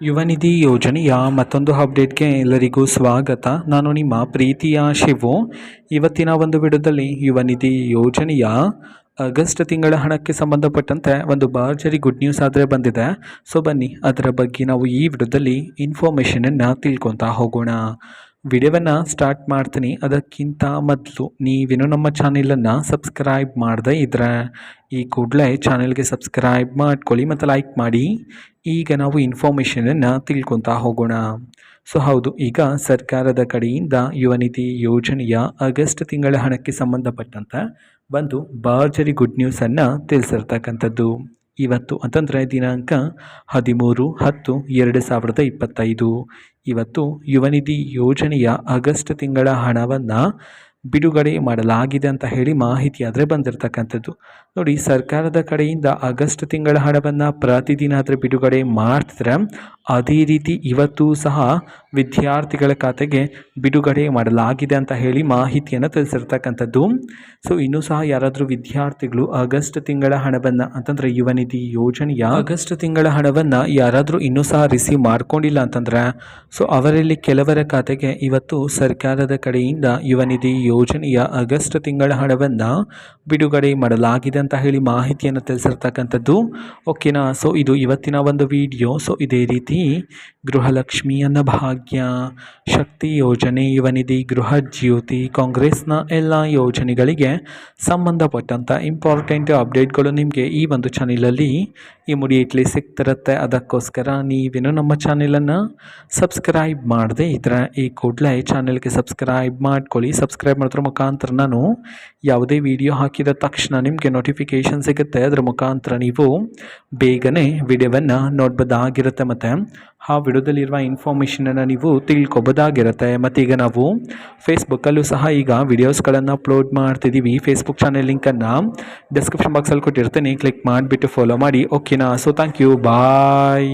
ಯುವ ನಿಧಿ ಯೋಜನೆಯ ಮತ್ತೊಂದು ಅಪ್ಡೇಟ್ಗೆ ಎಲ್ಲರಿಗೂ ಸ್ವಾಗತ. ನಾನು ನಿಮ್ಮ ಪ್ರೀತಿಯ ಶಿವು. ಇವತ್ತಿನ ಒಂದು ವಿಡಿಯೋದಲ್ಲಿ ಯುವ ನಿಧಿ ಯೋಜನೆಯ ಆಗಸ್ಟ್ ತಿಂಗಳ ಹಣಕ್ಕೆ ಸಂಬಂಧಪಟ್ಟಂತೆ ಒಂದು ಭರ್ಜರಿ ಗುಡ್ ನ್ಯೂಸ್ ಆದರೆ ಬಂದಿದೆ. ಸೊ ಬನ್ನಿ ಅದರ ಬಗ್ಗೆ ನಾವು ಈ ವಿಡಿಯೋದಲ್ಲಿ ಇನ್ಫಾರ್ಮೇಷನನ್ನು ತಿಳ್ಕೊತಾ ಹೋಗೋಣ. ವಿಡಿಯೋವನ್ನು ಸ್ಟಾರ್ಟ್ ಮಾಡ್ತೀನಿ. ಅದಕ್ಕಿಂತ ಮೊದಲು ನೀವೇನು ನಮ್ಮ ಚಾನೆಲನ್ನು ಸಬ್ಸ್ಕ್ರೈಬ್ ಮಾಡದೇ ಇದ್ದರೆ ಈ ಕೂಡಲೇ ಚಾನೆಲ್ಗೆ ಸಬ್ಸ್ಕ್ರೈಬ್ ಮಾಡ್ಕೊಳ್ಳಿ ಮತ್ತು ಲೈಕ್ ಮಾಡಿ. ಈಗ ನಾವು ಇನ್ಫಾರ್ಮೇಷನನ್ನು ತಿಳ್ಕೊತಾ ಹೋಗೋಣ. ಸೊ ಹೌದು, ಈಗ ಸರ್ಕಾರದ ಕಡೆಯಿಂದ ಯುವ ನಿಧಿ ಯೋಜನೆಯ ಆಗಸ್ಟ್ ತಿಂಗಳ ಹಣಕ್ಕೆ ಸಂಬಂಧಪಟ್ಟಂತೆ ಒಂದು ಭರ್ಜರಿ ಗುಡ್ ನ್ಯೂಸನ್ನು ತಿಳಿಸಿರ್ತಕ್ಕಂಥದ್ದು. ಇವತ್ತು ಅಂತಂದರೆ ದಿನಾಂಕ 13/10/2025 ಇವತ್ತು ಯುವ ನಿಧಿ ಯೋಜನೆಯ ಆಗಸ್ಟ್ ತಿಂಗಳ ಹಣವನ್ನು ಬಿಡುಗಡೆ ಮಾಡಲಾಗಿದೆ ಅಂತ ಹೇಳಿ ಮಾಹಿತಿ ಆದರೆ ಬಂದಿರತಕ್ಕಂಥದ್ದು. ನೋಡಿ, ಸರ್ಕಾರದ ಕಡೆಯಿಂದ ಆಗಸ್ಟ್ ತಿಂಗಳ ಹಣವನ್ನು ಪ್ರತಿದಿನ ಆದರೆ ಬಿಡುಗಡೆ ಮಾಡ್ತಿದ್ರೆ, ಅದೇ ರೀತಿ ಇವತ್ತು ಸಹ ವಿದ್ಯಾರ್ಥಿಗಳ ಖಾತೆಗೆ ಬಿಡುಗಡೆ ಮಾಡಲಾಗಿದೆ ಅಂತ ಹೇಳಿ ಮಾಹಿತಿಯನ್ನು ತಿಳಿಸಿರ್ತಕ್ಕಂಥದ್ದು. ಸೊ ಇನ್ನೂ ಸಹ ಯಾರಾದರೂ ವಿದ್ಯಾರ್ಥಿಗಳು ಆಗಸ್ಟ್ ತಿಂಗಳ ಹಣವನ್ನು ಅಂತಂದರೆ ಯುವ ನಿಧಿ ಯೋಜನೆಯ ಆಗಸ್ಟ್ ತಿಂಗಳ ಹಣವನ್ನು ಯಾರಾದರೂ ಇನ್ನೂ ಸಹ ರಿಸೀವ್ ಮಾಡ್ಕೊಂಡಿಲ್ಲ ಅಂತಂದರೆ, ಸೊ ಅವರಲ್ಲಿ ಕೆಲವರ ಖಾತೆಗೆ ಇವತ್ತು ಸರ್ಕಾರದ ಕಡೆಯಿಂದ ಯುವ ನಿಧಿ ಯೋಜನೆಯ ಆಗಸ್ಟ್ ತಿಂಗಳ ಹಣವನ್ನು ಬಿಡುಗಡೆ ಮಾಡಲಾಗಿದೆ ಅಂತ ಹೇಳಿ ಮಾಹಿತಿಯನ್ನು ತಿಳಿಸಿರ್ತಕ್ಕಂಥದ್ದು. ಓಕೆನಾ. ಸೊ ಇದು ಇವತ್ತಿನ ಒಂದು ವಿಡಿಯೋ. ಸೊ ಇದೇ ರೀತಿ ಗೃಹಲಕ್ಷ್ಮಿ ಅನ್ನಭಾಗ್ಯ, ಶಕ್ತಿ ಯೋಜನೆ, ಯುವ ನಿಧಿ, ಗೃಹ ಜ್ಯೋತಿ, ಕಾಂಗ್ರೆಸ್ನ ಎಲ್ಲ ಯೋಜನೆಗಳಿಗೆ ಸಂಬಂಧಪಟ್ಟಂಥ ಇಂಪಾರ್ಟೆಂಟ್ ಅಪ್ಡೇಟ್ಗಳು ನಿಮಗೆ ಈ ಒಂದು ಚಾನಲಲ್ಲಿ ಇಮಿಡಿಯೇಟ್ಲಿ ಸಿಗ್ತಿರುತ್ತೆ. ಅದಕ್ಕೋಸ್ಕರ ನೀವೇನು ನಮ್ಮ ಚಾನೆಲನ್ನು ಸಬ್ಸ್ಕ್ರೈಬ್ ಮಾಡದೇ ಇದ್ದರೆ ಈ ಕೂಡಲೇ ಚಾನೆಲ್ಗೆ ಸಬ್ಸ್ಕ್ರೈಬ್ ಮಾಡ್ಕೊಳ್ಳಿ. ಸಬ್ಸ್ಕ್ರೈಬ್ ಮಾಡೋದ್ರ ಮುಖಾಂತರ ನಾನು ಯಾವುದೇ ವಿಡಿಯೋ ಹಾಕಿದ ತಕ್ಷಣ ನಿಮಗೆ ನೋಟಿಫಿಕೇಷನ್ ಸಿಗುತ್ತೆ. ಅದರ ಮುಖಾಂತರ ನೀವು ಬೇಗನೆ ವಿಡಿಯೋವನ್ನು ನೋಡ್ಬೋದಾಗಿರುತ್ತೆ ಮತ್ತು ಆ ವಿಡಿಯೋದಲ್ಲಿರುವ ಇನ್ಫಾರ್ಮೇಷನನ್ನು ನೀವು ತಿಳ್ಕೊಬೋದಾಗಿರುತ್ತೆ. ಮತ್ತು ಈಗ ನಾವು ಫೇಸ್ಬುಕ್ಕಲ್ಲೂ ಸಹ ಈಗ ವಿಡಿಯೋಸ್ಗಳನ್ನು ಅಪ್ಲೋಡ್ ಮಾಡ್ತಿದ್ದೀವಿ. ಫೇಸ್ಬುಕ್ ಚಾನೆಲ್ ಲಿಂಕನ್ನು ಡಿಸ್ಕ್ರಿಪ್ಷನ್ ಬಾಕ್ಸಲ್ಲಿ ಕೊಟ್ಟಿರ್ತೀನಿ, ಕ್ಲಿಕ್ ಮಾಡಿಬಿಟ್ಟು ಫಾಲೋ ಮಾಡಿ. ಓಕೆನಾ. So thank you, bye.